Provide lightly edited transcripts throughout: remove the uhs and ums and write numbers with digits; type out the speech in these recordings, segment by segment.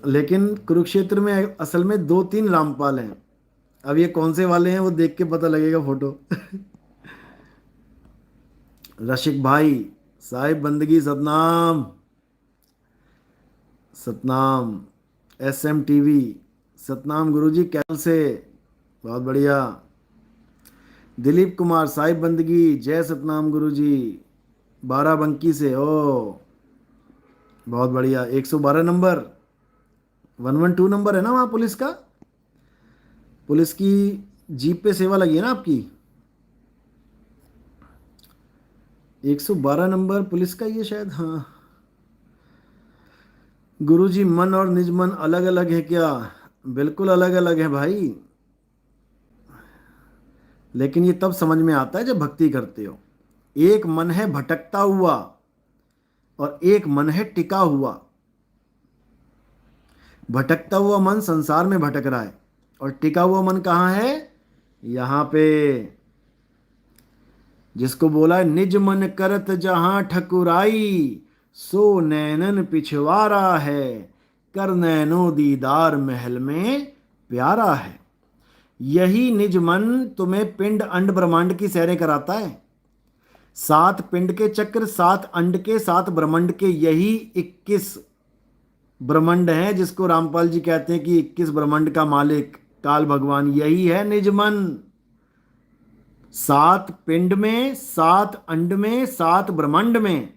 लेकिन कुरुक्षेत्र में असल में दो तीन रामपाल हैं। अब ये कौन से वाले हैं वो देख के पता लगेगा फोटो। रशिक भाई, साहिब बंदगी सतनाम। सतनाम। SM TV। सतनाम गुरुजी कैल से। बहुत बढ़िया। दिलीप कुमार, साहिब बंदगी, जय सतनाम गुरुजी। बाराबंकी से। ओ बहुत बढ़िया। 112 नंबर, 112 नंबर है ना वहाँ पुलिस का। पुलिस की जीप पे सेवा लगी है ना आपकी। 112 नंबर पुलिस का ये शायद, हाँ। गुरुजी मन और निज मन अलग अलग है क्या। बिल्कुल अलग अलग है भाई। लेकिन ये तब समझ में आता है जब भक्ति करते हो। एक मन है भटकता हुआ और एक मन है टिका हुआ। भटकता हुआ मन संसार में भटक रहा है और टिका हुआ मन कहाँ है, यहाँ पे। जिसको बोला है निज मन करत जहां ठकुराई, सो नैनन पिछवारा है, कर नैनो दीदार महल में प्यारा है। यही निज मन तुम्हें पिंड अंड ब्रह्मांड की सैरें कराता है। 7 पिंड के चक्र, 7 अंड के, 7 ब्रह्मांड के, यही 21 ब्रह्मांड हैं जिसको रामपाल जी कहते हैं कि 21 ब्रह्मांड का मालिक काल भगवान यही है निज मन। 7 पिंड में, 7 अंड में, 7 ब्रह्मांड में,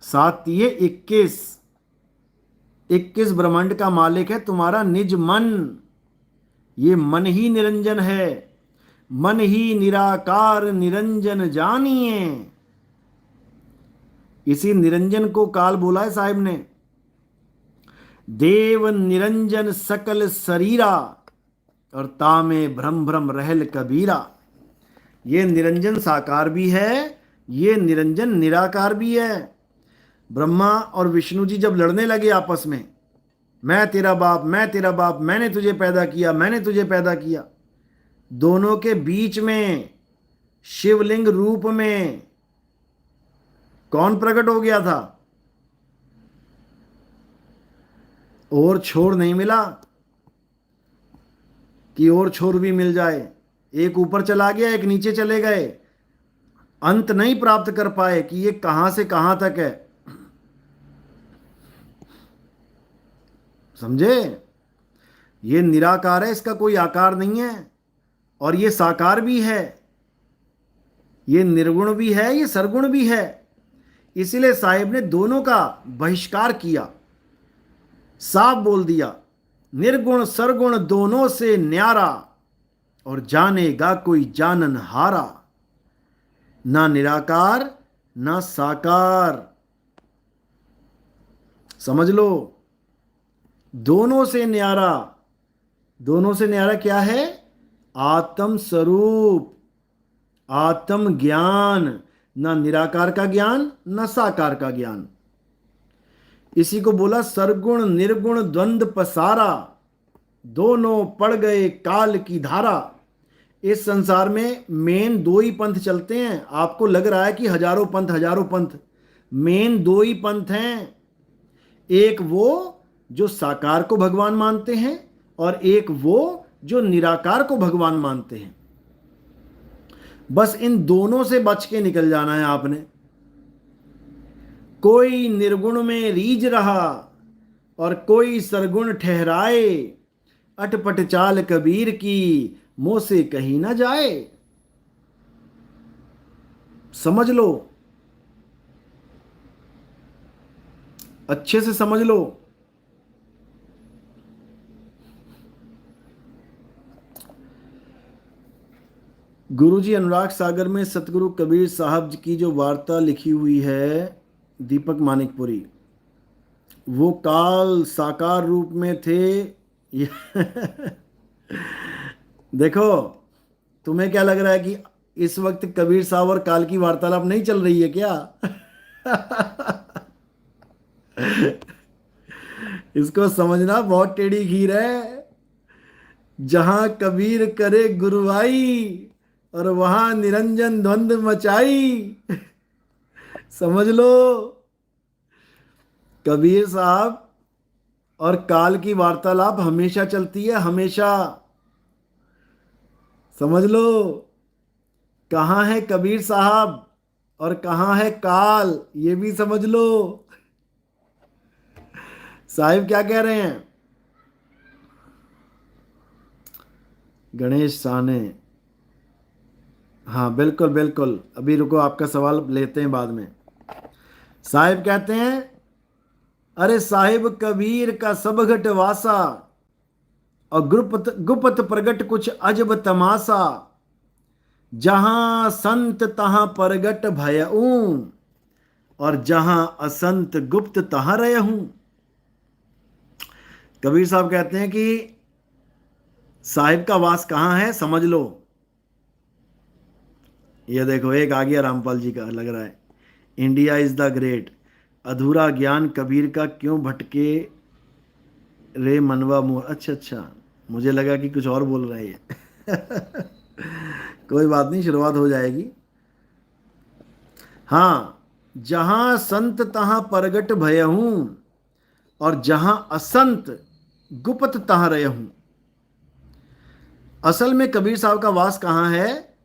7 ये 21, 21 ब्रह्मांड का मालिक है तुम्हारा निज मन। ये मन ही निरंजन है। मन ही निराकार निरंजन जानिए। इसी निरंजन को काल बोला है साहिब ने। देव निरंजन सकल शरीरा, और तामे भ्रम भ्रम रहल कबीरा। ये निरंजन साकार भी है, ये निरंजन निराकार भी है। ब्रह्मा और विष्णु जी जब लड़ने लगे आपस में, मैं तेरा बाप, मैं तेरा बाप, मैंने तुझे पैदा किया, मैंने तुझे पैदा किया, दोनों के बीच में शिवलिंग रूप में कौन प्रकट हो गया था। और छोर नहीं मिला कि और छोर भी मिल जाए। एक ऊपर चला गया, एक नीचे चले गए। अंत नहीं प्राप्त कर पाए कि ये कहां से कहां तक है। समझे। ये निराकार है, इसका कोई आकार नहीं है। और ये साकार भी है, ये निर्गुण भी है, ये सरगुण भी है। इसीलिए साहिब ने दोनों का बहिष्कार किया। साफ बोल दिया, निर्गुण सरगुण दोनों से न्यारा, और जानेगा कोई जानन हारा। ना निराकार ना साकार। समझ लो। दोनों से न्यारा। दोनों से न्यारा क्या है। आत्म स्वरूप, आत्म ज्ञान। ना निराकार का ज्ञान ना साकार का ज्ञान। इसी को बोला सरगुण निर्गुण द्वंद्व पसारा, दोनों पड़ गए काल की धारा। इस संसार में मेन 2 ही पंथ चलते हैं। आपको लग रहा है कि हजारों पंथ, हजारों पंथ। मेन 2 ही पंथ हैं। एक वो जो साकार को भगवान मानते हैं, और एक वो जो निराकार को भगवान मानते हैं। बस इन दोनों से बच के निकल जाना है आपने। कोई निर्गुण में रीझ रहा और कोई सरगुण ठहराए, अटपट चाल कबीर की मुंह से कहीं ना जाए। समझ लो, अच्छे से समझ लो। गुरुजी अनुराग सागर में सतगुरु कबीर साहब की जो वार्ता लिखी हुई है, दीपक मानिकपुरी, वो काल साकार रूप में थे। देखो, तुम्हें क्या लग रहा है कि इस वक्त कबीर साहब और काल की वार्तालाप नहीं चल रही है क्या। इसको समझना बहुत टेढ़ी खीर है। जहां कबीर करे गुरुवाई, और वहां निरंजन द्वंद मचाई। समझ लो। कबीर साहब और काल की वार्तालाप हमेशा चलती है, हमेशा। समझ लो, कहाँ है कबीर साहब और कहाँ है काल, ये भी समझ लो। साहिब क्या कह रहे हैं? गणेश साने, हाँ बिल्कुल बिल्कुल, अभी रुको, आपका सवाल लेते हैं बाद में। साहिब कहते हैं, अरे साहिब कबीर का सब घट वासा, और गुपत गुपत प्रगट कुछ अजब तमाशा, जहां संत तहां प्रगट भयऊ, और जहां असंत गुप्त तहां रहूं। कबीर साहब कहते हैं कि साहिब का वास कहाँ है, समझ लो। ये देखो, एक आ गया रामपाल जी का, लग रहा है, इंडिया इज द ग्रेट, अधूरा ज्ञान कबीर का क्यों भटके रे मनवा मोर। अच्छा अच्छा, मुझे लगा कि कुछ और बोल रहे हैं। कोई बात नहीं, शुरुआत हो जाएगी। हाँ, जहां संत तहां प्रगट भयहूं, और जहां असंत गुप्त तहां रहूं। असल में कबीर साहब का वास कहाँ है?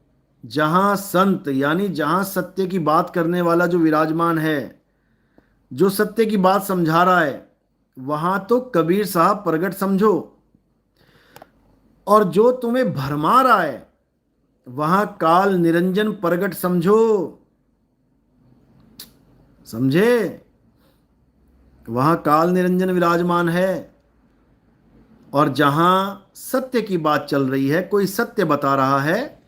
जहां संत, यानी जहां सत्य की बात करने वाला जो विराजमान है, जो सत्य की बात समझा रहा है, वहां तो कबीर साहब प्रगट समझो। और जो तुम्हें भरमा रहा है, वहां काल निरंजन प्रगट समझो। समझे? वहां काल निरंजन विराजमान है। और जहां सत्य की बात चल रही है, कोई सत्य बता रहा है,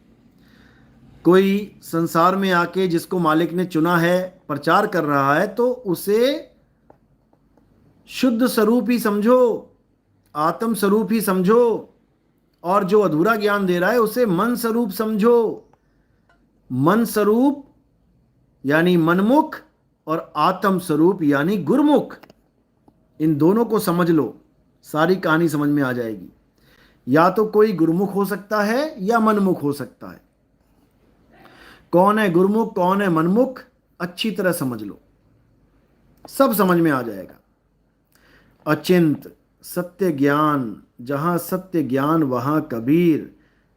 कोई संसार में आके जिसको मालिक ने चुना है प्रचार कर रहा है, तो उसे शुद्ध स्वरूप ही समझो, आत्म स्वरूप ही समझो। और जो अधूरा ज्ञान दे रहा है उसे मन स्वरूप समझो। मन स्वरूप यानी मनमुख, और आत्म स्वरूप यानी गुरमुख। इन दोनों को समझ लो, सारी कहानी समझ में आ जाएगी। या तो कोई गुरमुख हो सकता है या मनमुख हो सकता है। कौन है गुरमुख, कौन है मनमुख, अच्छी तरह समझ लो, सब समझ में आ जाएगा। अचिंत सत्य ज्ञान, जहां सत्य ज्ञान वहां कबीर,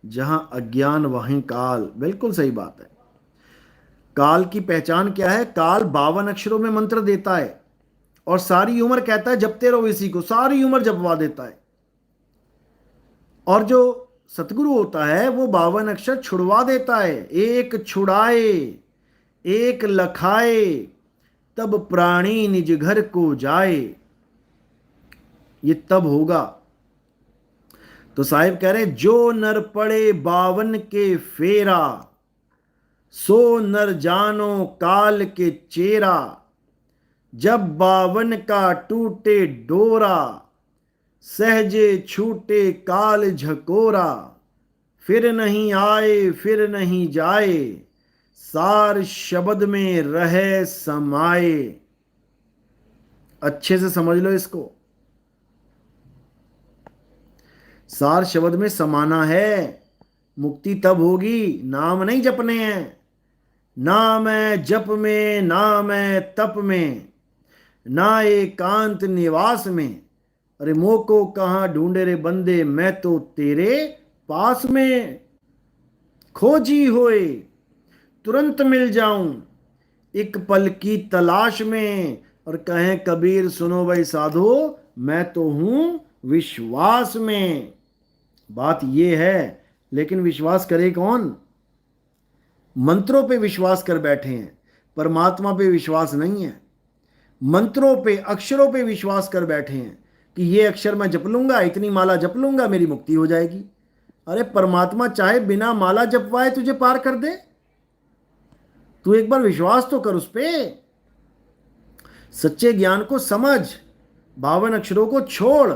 जहां अज्ञान वहीं काल। बिल्कुल सही बात है। काल की पहचान क्या है? काल 52 अक्षरों में मंत्र देता है, और सारी उम्र कहता है जपते रहो इसी को, सारी उम्र जपवा देता है। और जो सतगुरु होता है वो 52 अक्षर छुड़वा देता है। एक छुड़ाए एक लखाए, तब प्राणी निज घर को जाए। ये तब होगा। तो साहिब कह रहे, जो नर पड़े 52 के फेरा, सो नर जानो काल के चेरा। जब 52 का टूटे डोरा, सहजे छूटे काल झकोरा। फिर नहीं आए फिर नहीं जाए, सार शब्द में रहे समाए। अच्छे से समझ लो इसको, सार शब्द में समाना है। मुक्ति तब होगी, नाम नहीं जपने हैं। नाम है जप में, नाम है तप में, ना एकांत निवास में। अरे मोह को कहाँ ढूंढे रे बंदे, मैं तो तेरे पास में। खोजी होए तुरंत मिल जाऊं, एक पल की तलाश में। और कहें कबीर सुनो भाई साधो, मैं तो हूं विश्वास में। बात ये है, लेकिन विश्वास करे कौन? मंत्रों पे विश्वास कर बैठे हैं, परमात्मा पे विश्वास नहीं है। मंत्रों पे, अक्षरों पे विश्वास कर बैठे हैं कि ये अक्षर मैं जप लूंगा, इतनी माला जप लूंगा, मेरी मुक्ति हो जाएगी। अरे परमात्मा चाहे बिना माला जपवाए तुझे पार कर दे। तू एक बार विश्वास तो कर उस पे। सच्चे ज्ञान को समझ, 52 अक्षरों को छोड़,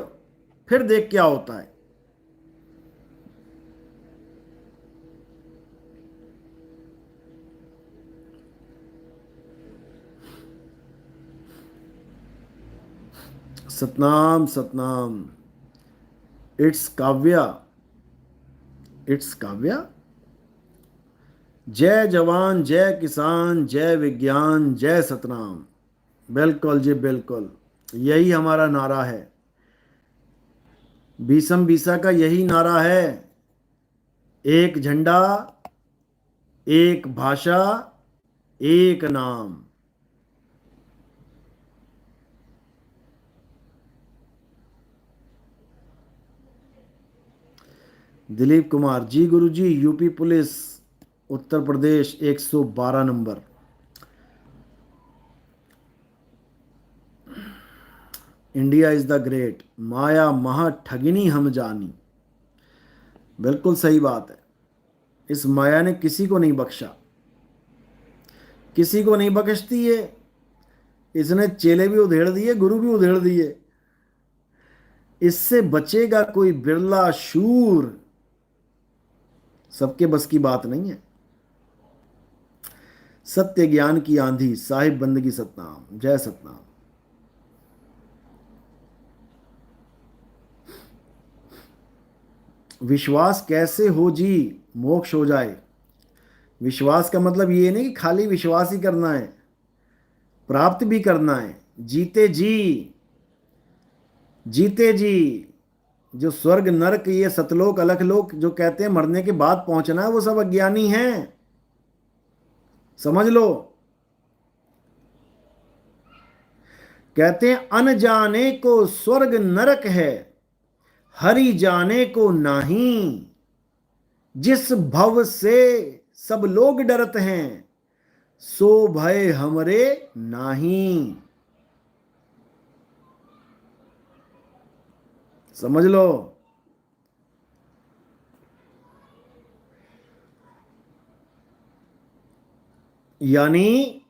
फिर देख क्या होता है। सतनाम सतनाम। It's Kavya, it's Kavya. जय जवान जय किसान जय विज्ञान जय सतनाम। बिल्कुल जी बिल्कुल, यही हमारा नारा है, बीसम बीसा का यही नारा है। एक झंडा, एक भाषा, एक नाम। Dilip Kumar ji, Guruji UP police, Uttar Pradesh 112 number. India is the great, माया महा ठगिनी हम जानी। बिल्कुल सही बात है। इस माया ने किसी को नहीं बख्शा, किसी को नहीं बख्शती है। इसने चेले भी उधेड़ दिए, गुरु भी उधेड़ दिए। इससे बचेगा कोई बिरला शूर, सबके बस की बात नहीं है। सत्य ज्ञान की आंधी, साहिब बंदगी सतनाम, जय सतनाम। विश्वास कैसे हो जी मोक्ष हो जाए? विश्वास का मतलब ये नहीं कि खाली विश्वास ही करना है, प्राप्त भी करना है। जीते जी, जीते जी। जो स्वर्ग नरक ये सतलोक अलखलोक जो कहते हैं मरने के बाद पहुंचना है, वो सब अज्ञानी हैं, समझ लो। कहते हैं अनजाने को स्वर्ग नरक है, हरि जाने को नहीं। जिस भव से सब लोग डरत हैं, सो भय हमरे नाही। समझ लो। यानी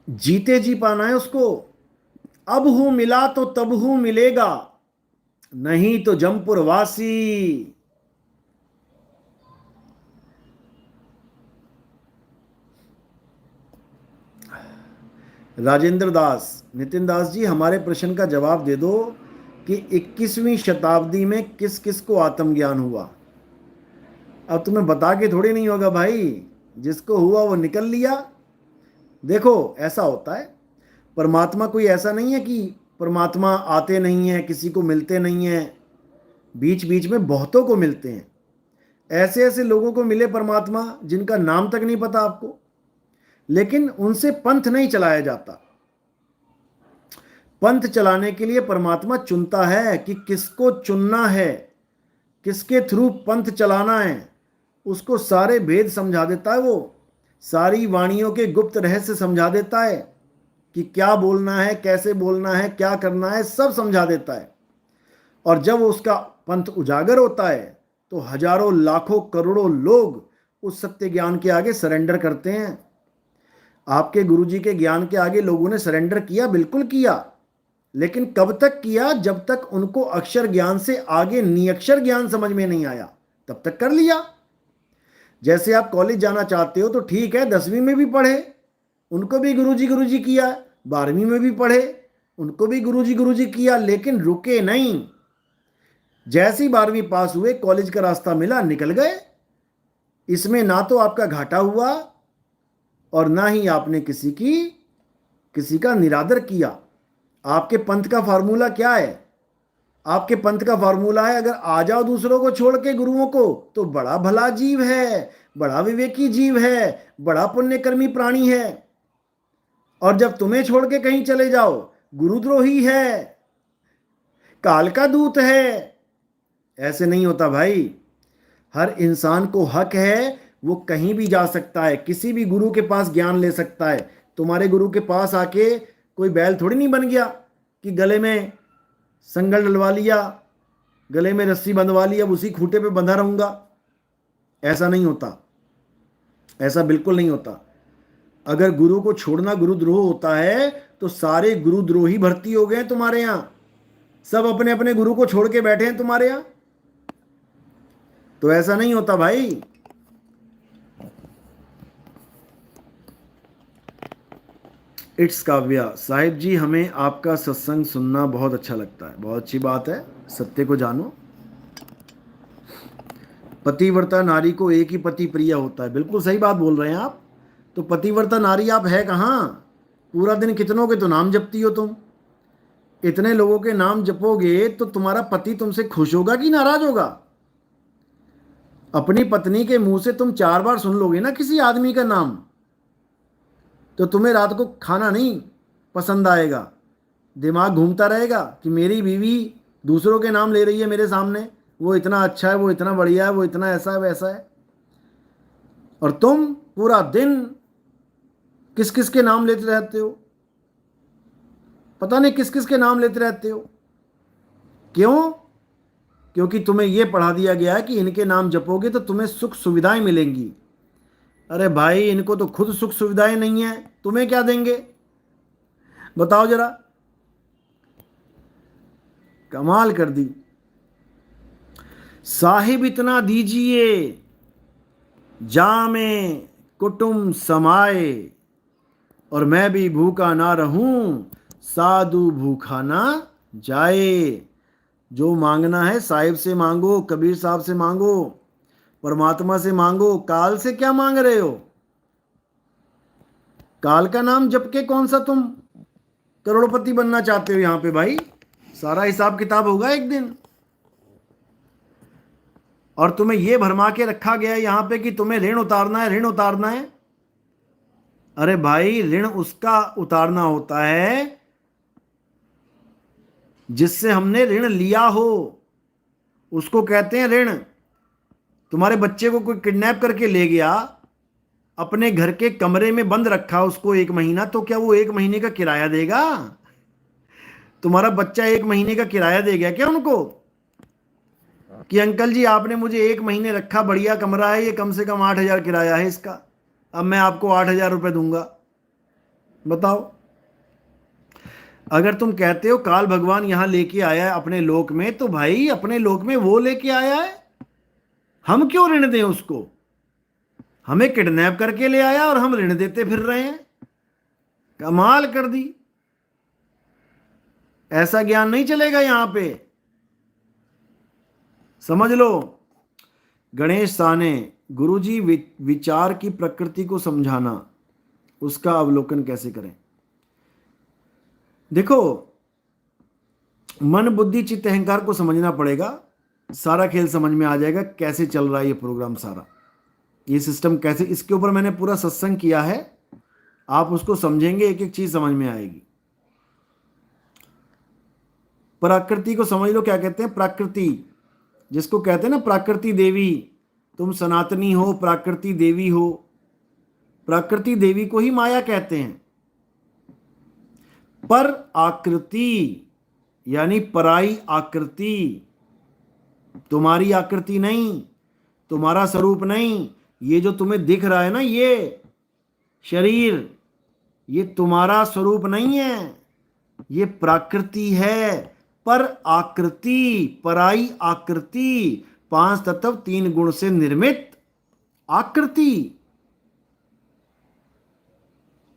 जीते जी पाना है उसको। अब हूं मिला तो तब हूं मिलेगा, नहीं तो जमपुर वासी। राजेंद्र दास, नितिन दास जी हमारे प्रश्न का जवाब दे दो कि 21वीं शताब्दी में किस किस को आत्मज्ञान हुआ। अब तुम्हें बता के थोड़ी नहीं होगा भाई, जिसको हुआ वो निकल लिया। देखो ऐसा होता है, परमात्मा कोई ऐसा नहीं है कि परमात्मा आते नहीं हैं, किसी को मिलते नहीं हैं। बीच बीच में बहुतों को मिलते हैं। ऐसे ऐसे लोगों को मिले परमात्मा जिनका नाम तक नहीं पता आपको, लेकिन उनसे पंथ नहीं चलाया जाता। पंथ चलाने के लिए परमात्मा चुनता है कि किसको चुनना है, किसके थ्रू पंथ चलाना है। उसको सारे भेद समझा देता है, वो सारी वाणियों के गुप्त रहस्य समझा देता है कि क्या बोलना है, कैसे बोलना है, क्या करना है, सब समझा देता है। और जब उसका पंथ उजागर होता है तो हजारों लाखों करोड़ों लोग उस सत्य ज्ञान के आगे सरेंडर करते हैं। आपके गुरुजी के ज्ञान के आगे लोगों ने सरेंडर किया, बिल्कुल किया, लेकिन कब तक किया? जब तक उनको अक्षर ज्ञान से आगे निअक्षर ज्ञान समझ में नहीं आया, तब तक कर लिया। जैसे आप कॉलेज जाना चाहते हो तो ठीक है, 10वीं में भी पढ़े, उनको भी गुरुजी किया, 12वीं में भी पढ़े, उनको भी गुरुजी किया, लेकिन रुके नहीं। जैसी 12वीं पास हुए, कॉलेज का रास्ता मिला, निकल गए। इसमें ना तो आपका घाटा हुआ और ना ही आपने किसी का निरादर किया। आपके पंथ का फार्मूला क्या है? आपके पंथ का फार्मूला है, अगर आ जाओ दूसरों को छोड़ के गुरुओं को तो बड़ा भला जीव है, बड़ा विवेकी जीव है, बड़ा पुण्यकर्मी प्राणी है। और जब तुम्हें छोड़ के कहीं चले जाओ, गुरुद्रोही है, काल का दूत है। ऐसे नहीं होता भाई। हर इंसान को हक है, वो कहीं भी जा सकता है, किसी भी गुरु के पास ज्ञान ले सकता है। तुम्हारे गुरु के पास आके कोई बैल थोड़ी नहीं बन गया कि गले में संगल डलवा लिया, गले में रस्सी बंधवा ली, अब उसी खूंटे पे बंधा रहूंगा। ऐसा नहीं होता, ऐसा बिल्कुल नहीं होता। अगर गुरु को छोड़ना गुरुद्रोह होता है तो सारे गुरुद्रोही भर्ती हो गए हैं तुम्हारे यहां, सब अपने अपने गुरु को छोड़ के बैठे हैं तुम्हारे यहां। तो ऐसा नहीं होता भाई। इट्स काव्या, साहिब जी हमें आपका सत्संग सुनना बहुत अच्छा लगता है। बहुत अच्छी बात है, सत्य को जानो। पतिव्रता नारी को एक ही पति प्रिय होता है, बिल्कुल सही बात बोल रहे हैं आप। तो पतिव्रता नारी आप है कहाँ? पूरा दिन कितनों के तो नाम जपती हो तुम। इतने लोगों के नाम जपोगे तो तुम्हारा पति तुमसे खुश होगा कि नाराज होगा? अपनी पत्नी के मुंह से तुम 4 बार सुन लोगे ना किसी आदमी का नाम, तो तुम्हें रात को खाना नहीं पसंद आएगा। दिमाग घूमता रहेगा कि मेरी बीवी दूसरों के नाम ले रही है मेरे सामने, वो इतना अच्छा है, वो इतना बढ़िया है, वो इतना ऐसा है वैसा है। और तुम पूरा दिन किस किस के नाम लेते रहते हो, पता नहीं किस किस के नाम लेते रहते हो। क्यों? क्योंकि तुम्हें यह पढ़ा दिया गया है कि इनके नाम जपोगे तो तुम्हें सुख सुविधाएं मिलेंगी। अरे भाई, इनको तो खुद सुख सुविधाएं नहीं है, तुम्हें क्या देंगे? बताओ जरा, कमाल कर दी। साहिब इतना दीजिए जामे कुटुम समाए, और मैं भी भूखा ना रहूं साधु भूखा ना जाए। जो मांगना है साहिब से मांगो, कबीर साहब से मांगो, परमात्मा से मांगो। काल से क्या मांग रहे हो? काल का नाम जप के कौन सा तुम करोड़पति बनना चाहते हो यहां पे भाई? सारा हिसाब किताब होगा एक दिन। और तुम्हें यह भरमा के रखा गया है यहां पे कि तुम्हें ऋण उतारना है, ऋण उतारना है। अरे भाई, ऋण उसका उतारना होता है जिससे हमने ऋण लिया हो, उसको कहते हैं ऋण। तुम्हारे बच्चे को कोई किडनैप करके ले गया, अपने घर के कमरे में बंद रखा उसको 1 महीना, तो क्या वो 1 महीने का किराया देगा? तुम्हारा बच्चा 1 महीने का किराया दे गया क्या उनको कि अंकल जी आपने मुझे 1 महीने रखा, बढ़िया कमरा है, ये कम से कम 8,000 किराया है इसका, अब मैं आपको 8,000 रुपये दूंगा? बताओ। अगर तुम कहते हो काल भगवान यहां लेके आया है अपने लोक में, तो भाई अपने लोक में वो लेके आया है, हम क्यों ऋण दें उसको? हमें किडनैप करके ले आया और हम ऋण देते फिर रहे हैं। कमाल कर दी। ऐसा ज्ञान नहीं चलेगा यहां पे, समझ लो। गणेश साने, गुरुजी विचार की प्रकृति को समझाना, उसका अवलोकन कैसे करें? देखो, मन बुद्धि चित्त अहंकार को समझना पड़ेगा, सारा खेल समझ में आ जाएगा कैसे चल रहा है ये प्रोग्राम, सारा ये सिस्टम कैसे। इसके ऊपर मैंने पूरा सत्संग किया है, आप उसको समझेंगे, एक एक चीज समझ में आएगी। प्रकृति को समझ लो, क्या कहते हैं प्रकृति, जिसको कहते हैं ना प्रकृति देवी। तुम सनातनी हो, प्रकृति देवी हो। प्रकृति देवी को ही माया कहते हैं। पर आकृति यानी पराई आकृति, तुम्हारी आकृति नहीं, तुम्हारा स्वरूप नहीं। ये जो तुम्हें दिख रहा है ना, ये शरीर, ये तुम्हारा स्वरूप नहीं है, ये प्रकृति है। पर आकृति, पराई आकृति, 5 तत्व 3 गुण से निर्मित आकृति।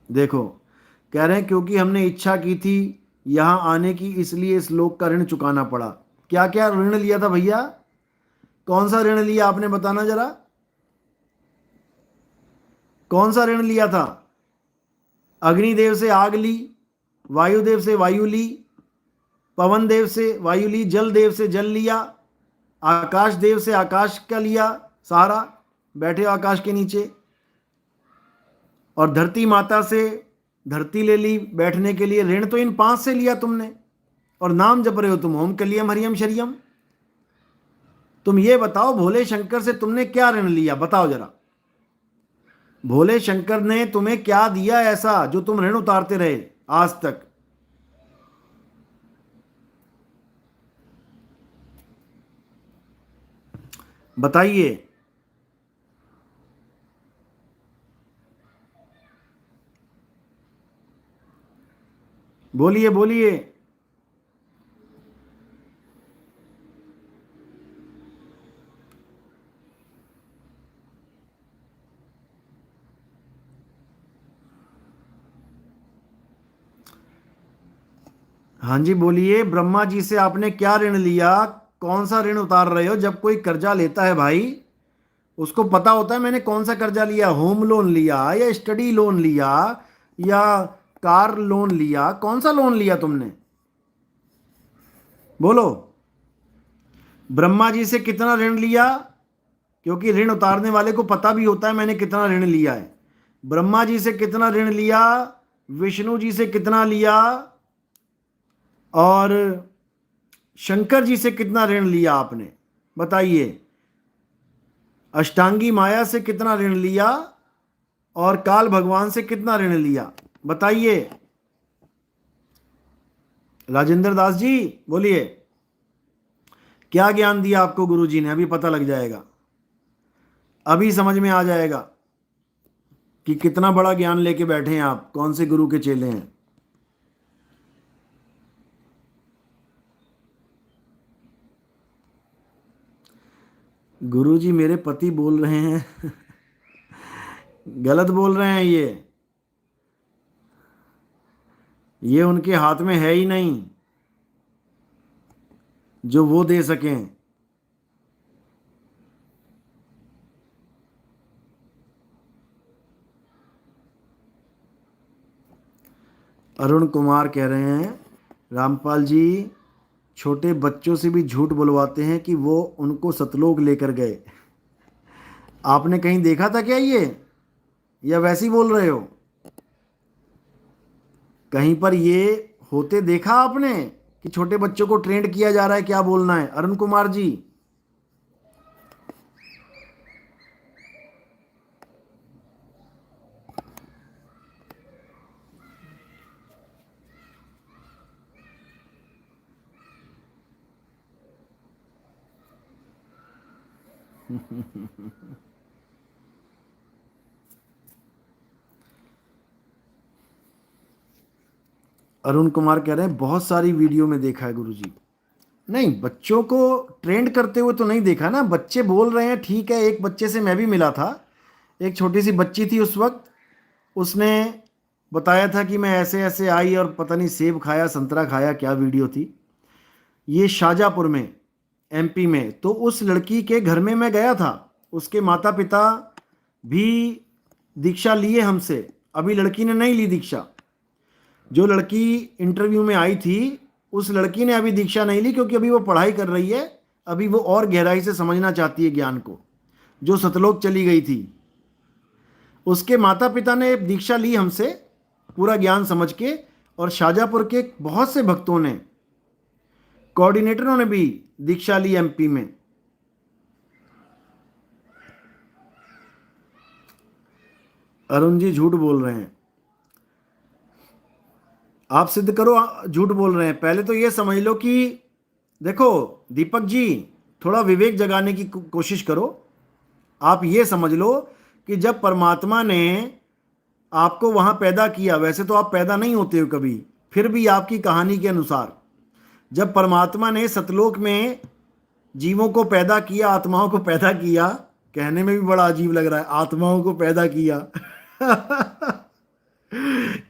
देखो, कह रहे हैं क्योंकि हमने इच्छा की थी यहां आने की, इसलिए इस लोक का ऋण चुकाना पड़ा। क्या क्या ऋण लिया था भैया? कौन सा ऋण लिया आपने, बताना जरा, कौन सा ऋण लिया था? अग्निदेव से आग ली, वायुदेव से वायु ली, पवन देव से वायु ली, जल देव से जल लिया, आकाश देव से आकाश का लिया सहारा, बैठे हो आकाश के नीचे, और धरती माता से धरती ले ली बैठने के लिए। ऋण तो इन 5 से लिया तुमने, और नाम जप रहे हो तुम ओम कलियम हरियम शरियम। तुम ये बताओ, भोले शंकर से तुमने क्या ऋण लिया, बताओ जरा। भोले शंकर ने तुम्हें क्या दिया ऐसा जो तुम ऋण उतारते रहे आज तक? बताइए। बोलिए बोलिए। हाँ जी बोलिए। ब्रह्मा जी से आपने क्या ऋण लिया, कौन सा ऋण उतार रहे हो? जब कोई कर्जा लेता है भाई, उसको पता होता है मैंने कौन सा कर्जा लिया, होम लोन लिया या स्टडी लोन लिया या कार लोन लिया, कौन सा लोन लिया तुमने? बोलो। ब्रह्मा जी से कितना ऋण लिया? क्योंकि ऋण उतारने वाले को पता भी होता है मैंने कितना ऋण लिया है। ब्रह्मा जी से कितना ऋण लिया? विष्णु जी से कितना लिया? और शंकर जी से कितना ऋण लिया आपने? बताइए। अष्टांगी माया से कितना ऋण लिया? और काल भगवान से कितना ऋण लिया? बताइए। राजेंद्र दास जी बोलिए, क्या ज्ञान दिया आपको गुरु जी ने? अभी पता लग जाएगा, अभी समझ में आ जाएगा कि कितना बड़ा ज्ञान लेके बैठे हैं आप, कौन से गुरु के चेले हैं। गुरु जी मेरे पति बोल रहे हैं गलत बोल रहे हैं, ये उनके हाथ में है ही नहीं जो वो दे सकें। अरुण कुमार कह रहे हैं, रामपाल जी छोटे बच्चों से भी झूठ बुलवाते हैं कि वो उनको सतलोक लेकर गए। आपने कहीं देखा था क्या ये, या वैसे ही बोल रहे हो? कहीं पर ये होते देखा आपने कि छोटे बच्चों को ट्रेंड किया जा रहा है क्या बोलना है? अरुण कुमार जी अरुण कुमार कह रहे हैं बहुत सारी वीडियो में देखा है गुरुजी। नहीं, बच्चों को ट्रेंड करते हुए तो नहीं देखा ना। बच्चे बोल रहे हैं ठीक है, एक बच्चे से मैं भी मिला था, एक छोटी सी बच्ची थी उस वक्त, उसने बताया था कि मैं ऐसे ऐसे आई और पता नहीं सेब खाया संतरा खाया, क्या वीडियो थी ये, शाजापुर में एमपी में। तो उस लड़की के घर में मैं गया था, उसके माता पिता भी दीक्षा लिए हमसे, अभी लड़की ने नहीं ली दीक्षा। जो लड़की इंटरव्यू में आई थी उस लड़की ने अभी दीक्षा नहीं ली, क्योंकि अभी वो पढ़ाई कर रही है, अभी वो और गहराई से समझना चाहती है ज्ञान को। जो सतलोक चली गई थी उसके माता पिता ने दीक्षा ली हमसे पूरा ज्ञान समझ के, और शाजापुर के बहुत से भक्तों ने, कोऑर्डिनेटरों ने भी दीक्षा ली एमपी में। अरुण जी झूठ बोल रहे हैं, आप सिद्ध करो झूठ बोल रहे हैं। पहले तो ये समझ लो कि देखो दीपक जी, थोड़ा विवेक जगाने की कोशिश करो। आप ये समझ लो कि जब परमात्मा ने आपको वहां पैदा किया, वैसे तो आप पैदा नहीं होते हो कभी, फिर भी आपकी कहानी के अनुसार जब परमात्मा ने सतलोक में जीवों को पैदा किया, आत्माओं को पैदा किया, कहने में भी बड़ा अजीब लग रहा है, आत्माओं को पैदा किया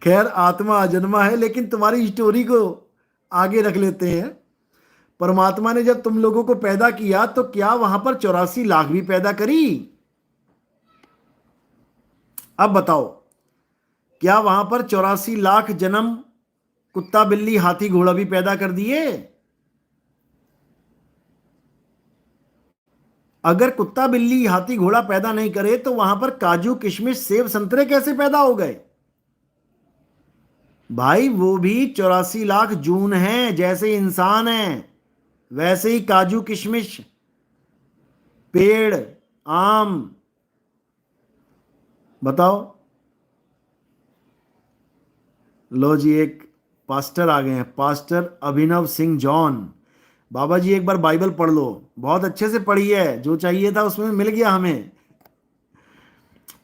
खैर आत्मा अजन्मा है, लेकिन तुम्हारी स्टोरी को आगे रख लेते हैं। परमात्मा ने जब तुम लोगों को पैदा किया तो क्या वहां पर 84 लाख भी पैदा करी? अब बताओ, क्या वहां पर 84 लाख जन्म कुत्ता बिल्ली हाथी घोड़ा भी पैदा कर दिए? अगर कुत्ता बिल्ली हाथी घोड़ा पैदा नहीं करे तो वहां पर काजू किशमिश सेब संतरे कैसे पैदा हो गए? भाई वो भी 84 लाख जून हैं, जैसे इंसान हैं वैसे ही काजू किशमिश पेड़ आम। बताओ। लो जी, एक पास्टर आ गए हैं, पास्टर अभिनव सिंह जॉन। बाबा जी एक बार बाइबल पढ़ लो, बहुत अच्छे से पढ़ी है, जो चाहिए था उसमें मिल गया हमें।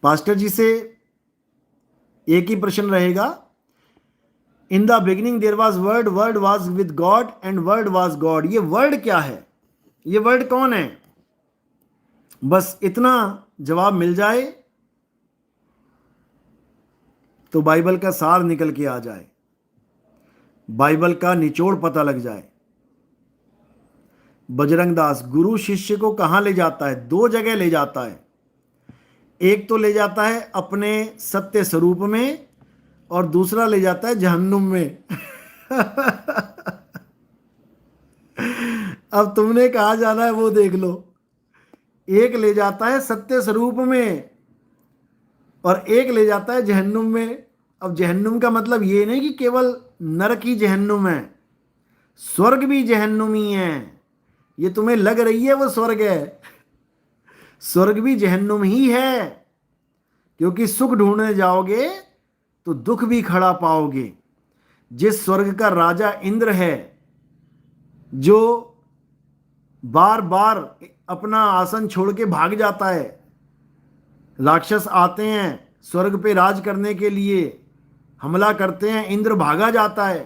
पास्टर जी से एक ही प्रश्न रहेगा, in the beginning there was word, word was with God and word was God. ये वर्ड क्या है? ये वर्ड कौन है? बस इतना जवाब मिल जाए तो बाइबल का सार निकल के आ जाए, बाइबल का निचोड़ पता लग जाए। बजरंग दास गुरु शिष्य को कहां ले जाता है? 2 जगह ले जाता है। एक तो ले जाता है अपने सत्य स्वरूप में, और दूसरा ले जाता है जहन्नुम में। अब तुमने कहाँ जाना है वो देख लो। एक ले जाता है सत्य स्वरूप में और एक ले जाता है जहन्नुम में। अब जहन्नुम का मतलब ये नहीं कि केवल नरक ही जहन्नुम है, स्वर्ग भी जहन्नुम ही है। ये तुम्हें लग रही है वो स्वर्ग है, स्वर्ग भी जहन्नुम ही है। क्योंकि सुख ढूंढने जाओगे तो दुख भी खड़ा पाओगे। जिस स्वर्ग का राजा इंद्र है, जो बार बार अपना आसन छोड़ के भाग जाता है, राक्षस आते हैं स्वर्ग पे राज करने के लिए, हमला करते हैं, इंद्र भागा जाता है,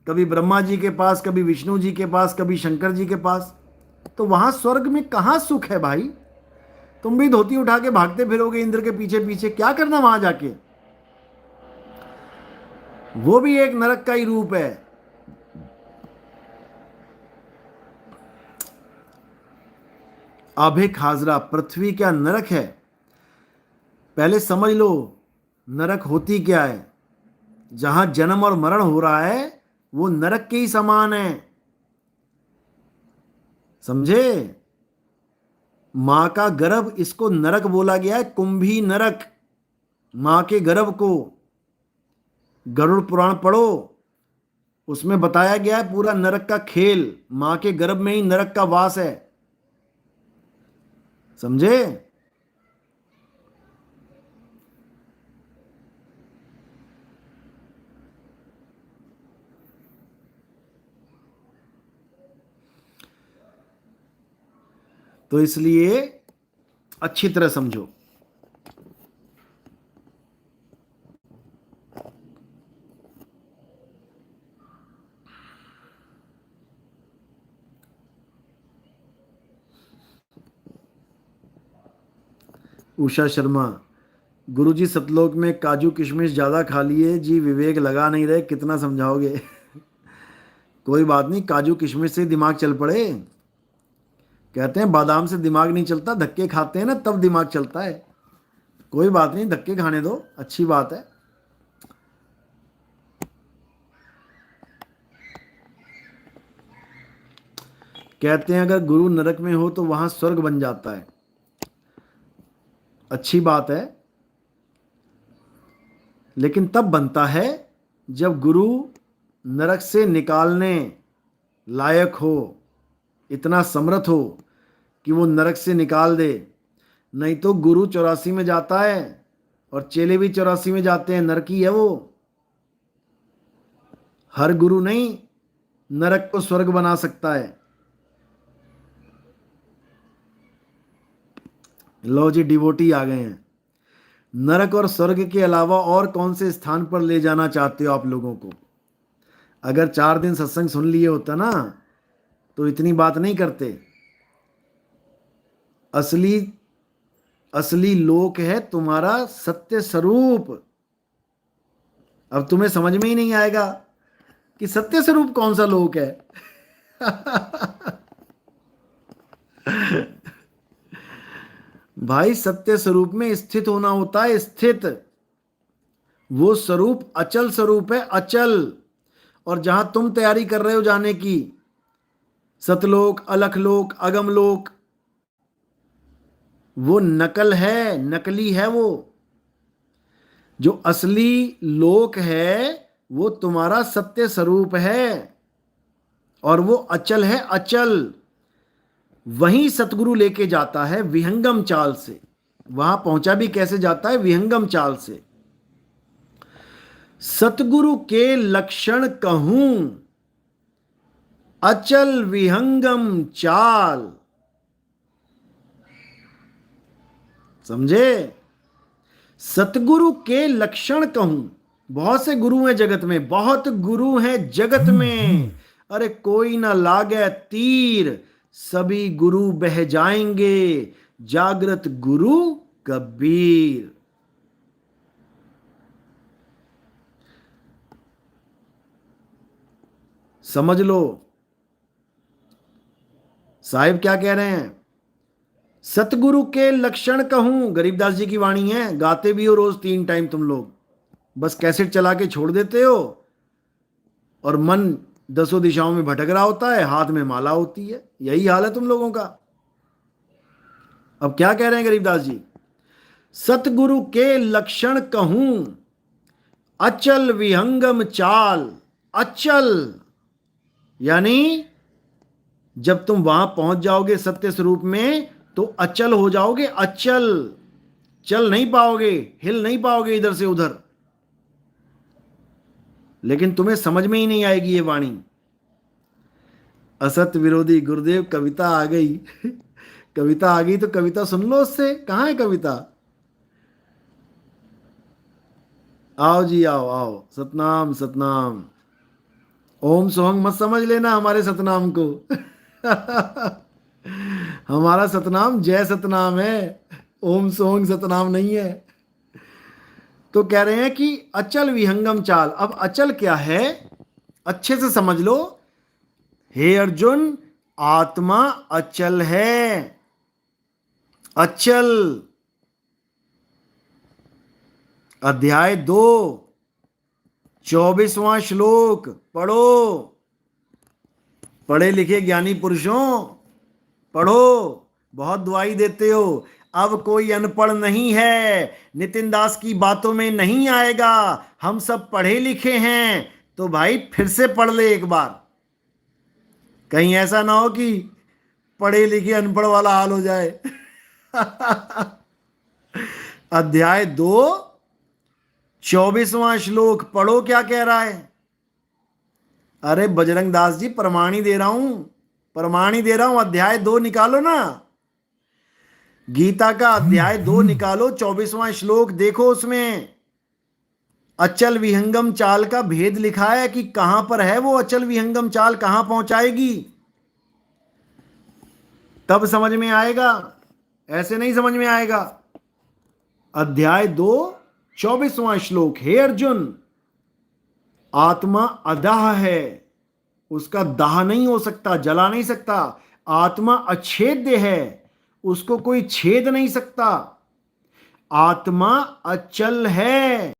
कभी ब्रह्मा जी के पास, कभी विष्णु जी के पास, कभी शंकर जी के पास। तो वहां स्वर्ग में कहां सुख है भाई? तुम भी धोती उठा के भागते फिरोगे इंद्र के पीछे पीछे, क्या करना वहां जाके? वो भी एक नरक का ही रूप है। आभे खाजरा, पृथ्वी क्या नरक है? पहले समझ लो नरक होती क्या है। जहां जन्म और मरण हो रहा है वो नरक के ही समान है, समझे? मां का गर्भ, इसको नरक बोला गया है, कुंभी नरक, मां के गर्भ को। गरुड़ पुराण पढ़ो, उसमें बताया गया है पूरा नरक का खेल, मां के गर्भ में ही नरक का वास है, समझे? तो इसलिए अच्छी तरह समझो। उषा शर्मा, गुरुजी सतलोक में काजू किशमिश ज्यादा खा लिए जी, विवेक लगा नहीं रहे, कितना समझाओगे? कोई बात नहीं, काजू किशमिश से दिमाग चल पड़े। कहते हैं बादाम से दिमाग नहीं चलता, धक्के खाते हैं ना तब दिमाग चलता है। कोई बात नहीं, धक्के खाने दो, अच्छी बात है। कहते हैं अगर गुरु नरक में हो तो वहां स्वर्ग बन जाता है, अच्छी बात है। लेकिन तब बनता है जब गुरु नरक से निकालने लायक हो, इतना समर्थ हो कि वो नरक से निकाल दे। नहीं तो गुरु 84 में जाता है और चेले भी 84 में जाते हैं, नरकी है वो। हर गुरु नहीं नरक को स्वर्ग बना सकता है। लो जी, डिवोटी आ गए हैं। नरक और स्वर्ग के अलावा और कौन से स्थान पर ले जाना चाहते हो आप लोगों को? अगर 4 दिन सत्संग सुन लिए होता ना तो इतनी बात नहीं करते। असली असली लोक है तुम्हारा सत्य स्वरूप। अब तुम्हें समझ में ही नहीं आएगा कि सत्य स्वरूप कौन सा लोक है। भाई सत्य स्वरूप में स्थित होना होता है, स्थित। वो स्वरूप अचल स्वरूप है, अचल। और जहां तुम तैयारी कर रहे हो जाने की, सतलोक, अलखलोक, अगमलोक, वो नकल है, नकली है। वो जो असली लोक है वो तुम्हारा सत्य स्वरूप है और वो अचल है, अचल। वहीं सतगुरु लेके जाता है विहंगम चाल से। वहां पहुंचा भी कैसे जाता है? विहंगम चाल से। सतगुरु के लक्षण कहूं, अचल विहंगम चाल, समझे? सतगुरु के लक्षण कहूं। बहुत से गुरु हैं जगत में, बहुत गुरु हैं जगत में। अरे कोई ना लागे तीर, सभी गुरु बह जाएंगे, जागृत गुरु कबीर। समझ लो साहिब क्या कह रहे हैं। सतगुरु के लक्षण कहूं, गरीबदास जी की वाणी है, गाते भी हो रोज 3 टाइम तुम लोग। बस कैसेट चला के छोड़ देते हो और मन दसों दिशाओं में भटक रहा होता है, हाथ में माला होती है। यही हाल है तुम लोगों का। अब क्या कह रहे हैं गरीबदास जी? सतगुरु के लक्षण कहूं, अचल विहंगम चाल। अचल यानी जब तुम वहां पहुंच जाओगे सत्य स्वरूप में तो अचल हो जाओगे। अचल, चल नहीं पाओगे, हिल नहीं पाओगे इधर से उधर। लेकिन तुम्हें समझ में ही नहीं आएगी ये वाणी। असत विरोधी गुरुदेव, कविता आ गई। कविता आ गई तो कविता सुन लो उससे। कहां है कविता? आओ जी, आओ आओ। सतनाम सतनाम। ओम सोहंग मत समझ लेना हमारे सतनाम को। हमारा सतनाम जय सतनाम है, ओम सोहंग सतनाम नहीं है। तो कह रहे हैं कि अचल विहंगम चाल। अब अचल क्या है अच्छे से समझ लो। हे अर्जुन, आत्मा अचल है। अचल। अध्याय 2 24वां श्लोक पढ़ो। पढ़े लिखे ज्ञानी पुरुषों पढ़ो, बहुत दुआई देते हो। अब कोई अनपढ़ नहीं है, नितिन दास की बातों में नहीं आएगा। हम सब पढ़े लिखे हैं, तो भाई फिर से पढ़ ले एक बार। कहीं ऐसा ना हो कि पढ़े लिखे अनपढ़ वाला हाल हो जाए। अध्याय 2 24वां श्लोक पढ़ो, क्या कह रहा है? अरे बजरंग दास जी, प्रमाण ही दे रहा हूं, प्रमाण ही दे रहा हूं। अध्याय 2 निकालो ना, गीता का अध्याय 2 निकालो, 24वां श्लोक देखो। उसमें अचल विहंगम चाल का भेद लिखा है कि कहां पर है वो अचल विहंगम चाल, कहां पहुंचाएगी। तब समझ में आएगा, ऐसे नहीं समझ में आएगा। अध्याय 2 24वां श्लोक। हे अर्जुन, आत्मा अदाह है, उसका दाह नहीं हो सकता, जला नहीं सकता। आत्मा अछेद्य है, उसको कोई छेद नहीं सकता। आत्मा अचल है।